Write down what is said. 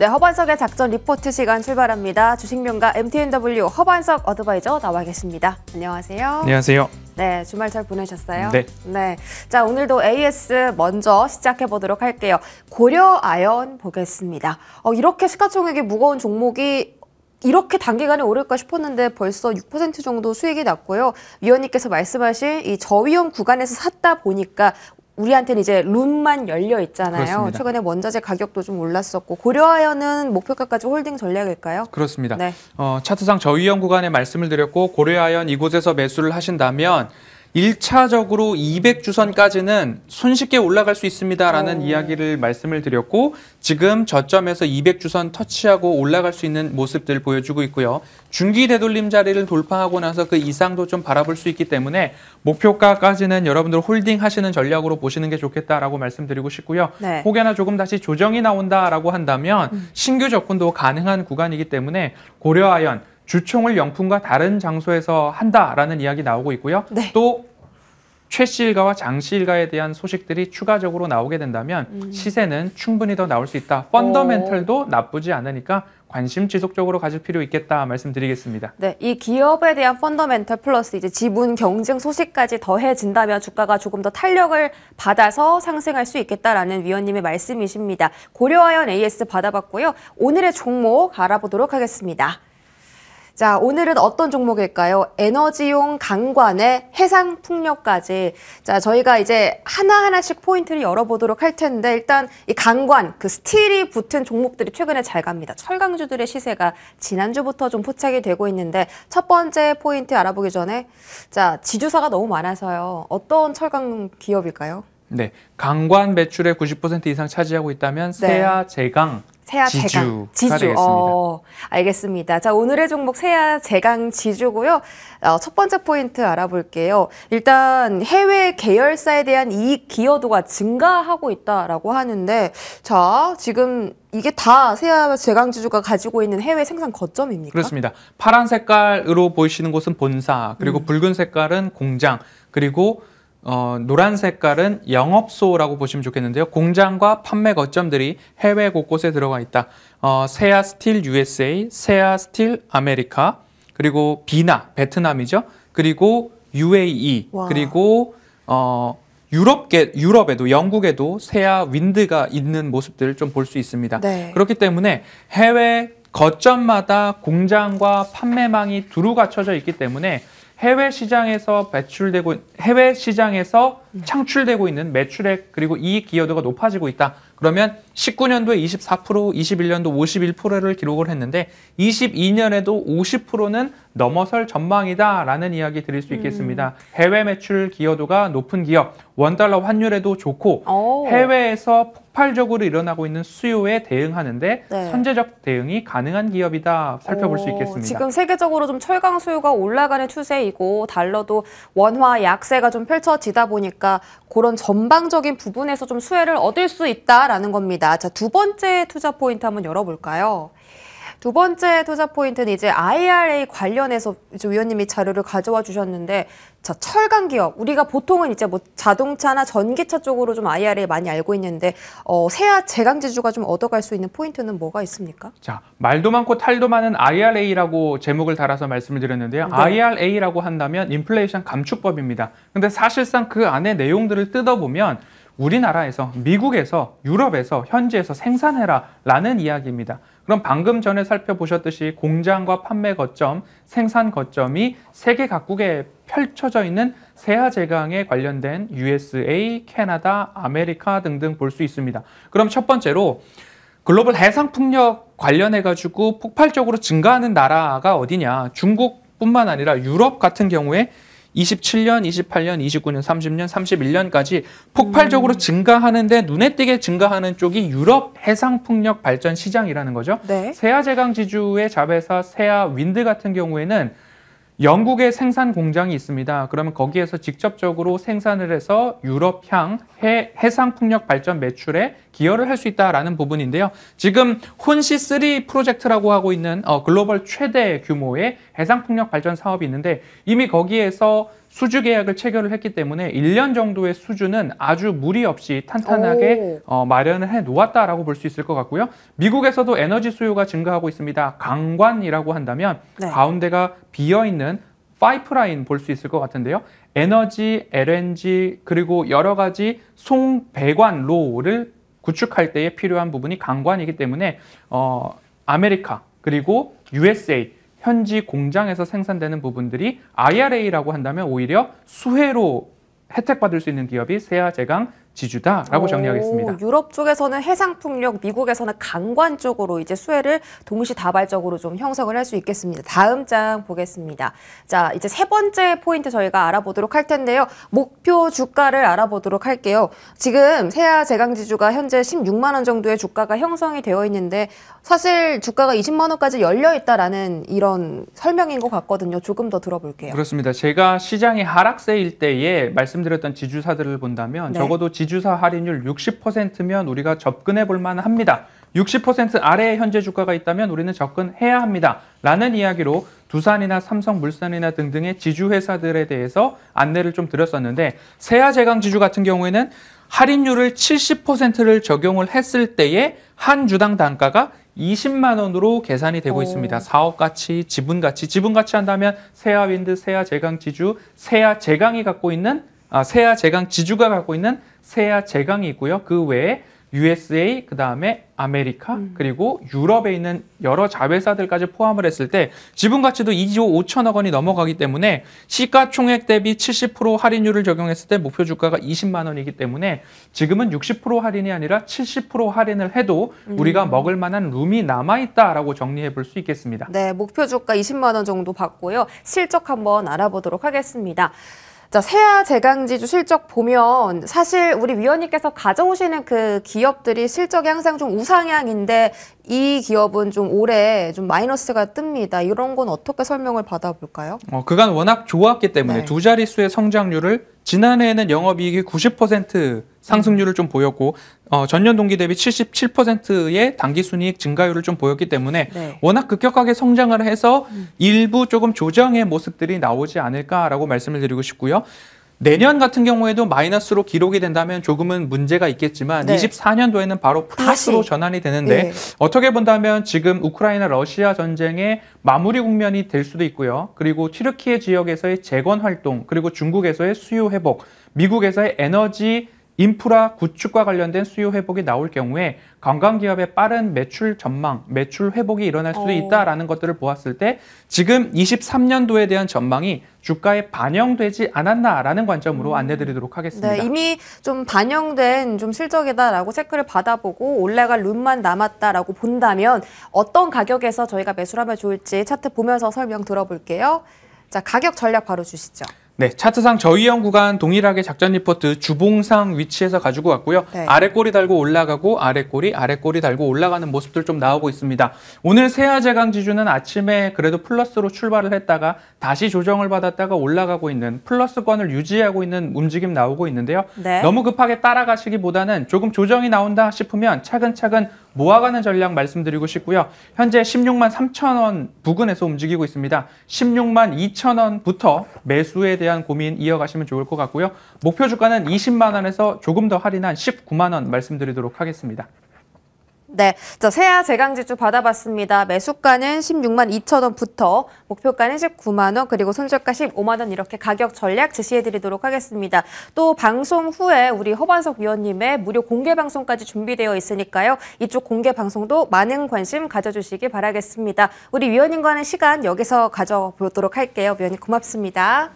네, 허반석의 작전 리포트 시간 출발합니다. 주식명가 MTNW 허반석 어드바이저 나와 계십니다. 안녕하세요. 안녕하세요. 네, 주말 잘 보내셨어요? 네. 자, 오늘도 AS 먼저 시작해 보도록 할게요. 고려아연 보겠습니다. 이렇게 시가총액이 무거운 종목이 이렇게 단기간에 오를까 싶었는데 벌써 6% 정도 수익이 났고요. 위원님께서 말씀하신 이 저위험 구간에서 샀다 보니까 우리한테는 이제 룸만 열려 있잖아요. 그렇습니다. 최근에 원자재 가격도 좀 올랐었고 고려아연은 목표가까지 홀딩 전략일까요? 그렇습니다. 네. 차트상 저위험 구간에 말씀을 드렸고 고려아연 이곳에서 매수를 하신다면 1차적으로 200주선까지는 손쉽게 올라갈 수 있습니다라는 이야기를 말씀을 드렸고 지금 저점에서 200주선 터치하고 올라갈 수 있는 모습들 보여주고 있고요. 중기 되돌림 자리를 돌파하고 나서 그 이상도 좀 바라볼 수 있기 때문에 목표가까지는 여러분들 홀딩하시는 전략으로 보시는 게 좋겠다라고 말씀드리고 싶고요. 네. 혹여나 조금 다시 조정이 나온다라고 한다면 신규 접근도 가능한 구간이기 때문에 고려아연 주총을 영품과 다른 장소에서 한다라는 이야기 나오고 있고요. 네. 또 최씨 일가와 장씨 일가에 대한 소식들이 추가적으로 나오게 된다면 시세는 충분히 더 나올 수 있다. 펀더멘털도 나쁘지 않으니까 관심 지속적으로 가질 필요 있겠다 말씀드리겠습니다. 네, 이 기업에 대한 펀더멘털 플러스 이제 지분 경쟁 소식까지 더해진다면 주가가 조금 더 탄력을 받아서 상승할 수 있겠다라는 위원님의 말씀이십니다. 고려아연 AS 받아봤고요. 오늘의 종목 알아보도록 하겠습니다. 자, 오늘은 어떤 종목일까요? 에너지용 강관에 해상풍력까지. 자, 저희가 이제 하나하나씩 포인트를 열어보도록 할 텐데 일단 이 강관, 그 스틸이 붙은 종목들이 최근에 잘 갑니다. 철강주들의 시세가 지난주부터 좀 포착이 되고 있는데 첫 번째 포인트 알아보기 전에 자, 지주사가 너무 많아서요. 어떤 철강 기업일까요? 네, 강관 매출의 90% 이상 차지하고 있다면 세아제강 지주가 되겠습니다. 알겠습니다. 자, 오늘의 종목 세아제강 지주고요. 첫 번째 포인트 알아볼게요. 일단 해외 계열사에 대한 이익 기여도가 증가하고 있다라고 하는데 자, 지금 이게 다 세아제강 지주가 가지고 있는 해외 생산 거점입니까? 그렇습니다. 파란 색깔으로 보이시는 곳은 본사, 그리고 붉은 색깔은 공장, 그리고 노란 색깔은 영업소라고 보시면 좋겠는데요. 공장과 판매 거점들이 해외 곳곳에 들어가 있다. 세아 스틸 USA, 세아 스틸 아메리카, 그리고 비나, 베트남이죠. 그리고 UAE, 와. 그리고 유럽에도 영국에도 세아 윈드가 있는 모습들을 좀 볼 수 있습니다. 네. 그렇기 때문에 해외 거점마다 공장과 판매망이 두루 갖춰져 있기 때문에 해외 시장에서 창출되고 있는 매출액 그리고 이익 기여도가 높아지고 있다. 그러면 19년도에 24%, 21년도 51%를 기록을 했는데 22년에도 50%는 넘어설 전망이다라는 이야기 드릴 수 있겠습니다. 해외 매출 기여도가 높은 기업, 원달러 환율에도 좋고 해외에서 폭발적으로 일어나고 있는 수요에 대응하는데 네. 선제적 대응이 가능한 기업이다 살펴볼 수 있겠습니다. 지금 세계적으로 좀 철강 수요가 올라가는 추세이고 달러도 원화 약세가 좀 펼쳐지다 보니까 그런 전방적인 부분에서 좀 수혜를 얻을 수 있다라는 겁니다. 자, 두 번째 투자 포인트 한번 열어볼까요? 두 번째 투자 포인트는 이제 IRA 관련해서 이제 위원님이 자료를 가져와 주셨는데 자, 철강 기업 우리가 보통은 이제 뭐 자동차나 전기차 쪽으로 좀 IRA 많이 알고 있는데 세아 제강 지주가 좀 얻어갈 수 있는 포인트는 뭐가 있습니까? 자, 말도 많고 탈도 많은 IRA라고 제목을 달아서 말씀을 드렸는데요. 네. IRA라고 한다면 인플레이션 감축법입니다. 근데 사실상 그 안에 내용들을 뜯어보면 우리나라에서, 미국에서, 유럽에서, 현지에서 생산해라 라는 이야기입니다. 그럼 방금 전에 살펴보셨듯이 공장과 판매 거점, 생산 거점이 세계 각국에 펼쳐져 있는 세아제강에 관련된 USA, 캐나다, 아메리카 등등 볼 수 있습니다. 그럼 첫 번째로 글로벌 해상풍력 관련해가지고 폭발적으로 증가하는 나라가 어디냐? 중국뿐만 아니라 유럽 같은 경우에 27년, 28년, 29년, 30년, 31년까지 폭발적으로 증가하는데 눈에 띄게 증가하는 쪽이 유럽 해상풍력 발전 시장이라는 거죠. 네. 세아제강 지주의 자회사 세아 윈드 같은 경우에는 영국에 생산 공장이 있습니다. 그러면 거기에서 직접적으로 생산을 해서 유럽향 해상풍력 발전 매출에 기여를 할 수 있다라는 부분인데요. 지금 혼시3 프로젝트라고 하고 있는 글로벌 최대 규모의 해상풍력 발전 사업이 있는데 이미 거기에서 수주 계약을 체결을 했기 때문에 1년 정도의 수주는 아주 무리 없이 탄탄하게 마련을 해 놓았다라고 볼 수 있을 것 같고요. 미국에서도 에너지 수요가 증가하고 있습니다. 강관이라고 한다면 네. 가운데가 비어있는 파이프라인 볼 수 있을 것 같은데요. 에너지, LNG 그리고 여러 가지 송배관로를 구축할 때에 필요한 부분이 강관이기 때문에 아메리카 그리고 USA 현지 공장에서 생산되는 부분들이 IRA라고 한다면 오히려 수혜로 혜택받을 수 있는 기업이 세아제강 지주다라고 정리하겠습니다. 유럽 쪽에서는 해상풍력, 미국에서는 강관 쪽으로 이제 수혜를 동시다발적으로 좀 형성을 할 수 있겠습니다. 다음 장 보겠습니다. 자, 이제 세 번째 포인트 저희가 알아보도록 할 텐데요. 목표 주가를 알아보도록 할게요. 지금 세아제강지주가 현재 16만 원 정도의 주가가 형성이 되어 있는데 사실 주가가 20만 원까지 열려 있다라는 이런 설명인 것 같거든요. 조금 더 들어볼게요. 그렇습니다. 제가 시장이 하락세일 때에 말씀드렸던 지주사들을 본다면 네. 적어도 지주사 할인율 60%면 우리가 접근해 볼 만합니다. 60% 아래의 현재 주가가 있다면 우리는 접근해야 합니다. 라는 이야기로 두산이나 삼성물산이나 등등의 지주회사들에 대해서 안내를 좀 드렸었는데 세아제강지주 같은 경우에는 할인율을 70%를 적용을 했을 때에 한 주당 단가가 20만 원으로 계산이 되고 있습니다. 사업 가치, 지분 가치 한다면 세아윈드, 세아제강지주, 세아제강이 갖고 있는 세아제강지주가 갖고 있는 세아제강이 있고요. 그 외에 USA, 그 다음에 아메리카, 그리고 유럽에 있는 여러 자회사들까지 포함을 했을 때 지분 가치도 2조 5천억 원이 넘어가기 때문에 시가총액 대비 70% 할인율을 적용했을 때 목표 주가가 20만 원이기 때문에 지금은 60% 할인이 아니라 70% 할인을 해도 우리가 먹을 만한 룸이 남아있다라고 정리해 볼 수 있겠습니다. 네, 목표 주가 20만 원 정도 받고요. 실적 한번 알아보도록 하겠습니다. 자, 세아제강지주 실적 보면 사실 우리 위원님께서 가져오시는 그 기업들이 실적이 항상 좀 우상향인데 이 기업은 좀 올해 좀 마이너스가 뜹니다. 이런 건 어떻게 설명을 받아볼까요? 그간 워낙 좋았기 때문에 네. 두 자릿수의 성장률을 지난해에는 영업이익이 90% 상승률을 좀 보였고 전년 동기 대비 77%의 당기순이익 증가율을 좀 보였기 때문에 네. 워낙 급격하게 성장을 해서 일부 조금 조정의 모습들이 나오지 않을까라고 말씀을 드리고 싶고요. 내년 같은 경우에도 마이너스로 기록이 된다면 조금은 문제가 있겠지만 네. 24년도에는 바로 플러스로 다시. 전환이 되는데 네. 어떻게 본다면 지금 우크라이나 러시아 전쟁의 마무리 국면이 될 수도 있고요. 그리고 튀르키예 지역에서의 재건 활동, 그리고 중국에서의 수요 회복, 미국에서의 에너지 인프라 구축과 관련된 수요 회복이 나올 경우에 관광기업의 빠른 매출 전망, 매출 회복이 일어날 수도 있다라는 것들을 보았을 때 지금 23년도에 대한 전망이 주가에 반영되지 않았나라는 관점으로 안내드리도록 하겠습니다. 네, 이미 좀 반영된 좀 실적이다라고 체크를 받아보고 올라갈 룸만 남았다라고 본다면 어떤 가격에서 저희가 매수를 하면 좋을지 차트 보면서 설명 들어볼게요. 자, 가격 전략 바로 주시죠. 네, 차트상 저희형 구간 동일하게 작전 리포트 주봉상 위치에서 가지고 왔고요. 네. 아래 꼬리 달고 올라가고 아래 꼬리 달고 올라가는 모습들 좀 나오고 있습니다. 오늘 세아제강 지주는 아침에 그래도 플러스로 출발을 했다가 다시 조정을 받았다가 올라가고 있는 플러스권을 유지하고 있는 움직임 나오고 있는데요. 네. 너무 급하게 따라가시기보다는 조금 조정이 나온다 싶으면 차근차근 모아가는 전략 말씀드리고 싶고요. 현재 16만 3천 원 부근에서 움직이고 있습니다. 16만 2천 원부터 매수에 대한 고민 이어가시면 좋을 것 같고요. 목표 주가는 20만 원에서 조금 더 할인한 19만 원 말씀드리도록 하겠습니다. 네, 자, 세아제강지주 받아봤습니다. 매수가는 16만 2천 원부터 목표가는 19만 원 그리고 손절가 15만 원 이렇게 가격 전략 제시해드리도록 하겠습니다. 또 방송 후에 우리 허반석 위원님의 무료 공개 방송까지 준비되어 있으니까요. 이쪽 공개 방송도 많은 관심 가져주시기 바라겠습니다. 우리 위원님과는 시간 여기서 가져보도록 할게요. 위원님 고맙습니다.